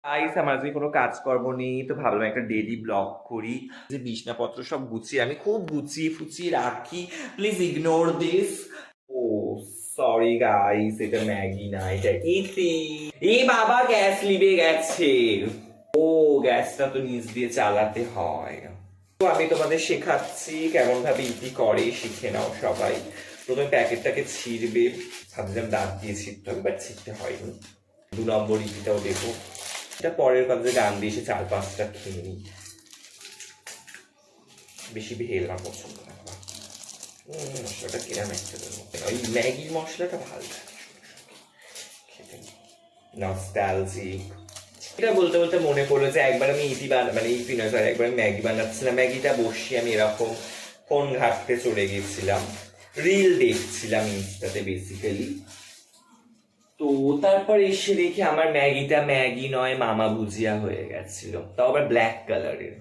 Guys আমার আজকে কোনো কাজকর্ম নেই, তো ভাবলাম একটা ডেইলি ব্লগ করি। যে বিছনাপত্র সব গুছিয়ে আমি খুব গুছিয়ে ফুচিয়ে রাখি, প্লিজ ইগনোর দিস। ও সরি গাইস, এটা ম্যাগি না, এটা ইতি। এ বাবা, গ্যাস লিবে গেছে। ও, গ্যাসটা তো নিচ দিয়ে চালাতে হয়। তো আমি তোমাদের শেখাচ্ছি কেমন ভাবে ইতি করে, শিখে নাও সবাই। প্রথমে প্যাকেটটাকে ছিঁড়বে, ভাবছিলাম দাঁত দিয়ে ছিঁড়তে হবে, বাট ছিঁড়তে হয়নি। 2 নম্বর ইতিটাও দেখো, এটা পরের কাজে গান দিয়ে এসে 4-5টা খেয়ে নিই। বেশি ভেল না পছন্দ না। মশলাটা কিরাম একটা দেবো, ওই ম্যাগির মশলাটা ভালো লাগে খেতে, নস্টালজিক। এটা বলতে বলতে মনে পড়লো যে একবার আমি মানে ইপি নয় সরি, একবার ম্যাগি বানাচ্ছিলাম। ম্যাগিটা বসিয়ে আমি এরকম ফোন ঘাঁটতে চলে গেছিলাম, রিল দেখছিলাম ইনস্টাতে বেসিক্যালি। তো তারপর এসে দেখি আমার ম্যাগিটা ম্যাগি নয়, মামা ভুজিয়া হয়ে গেছিল, তাও আবার ব্ল্যাক কালারের।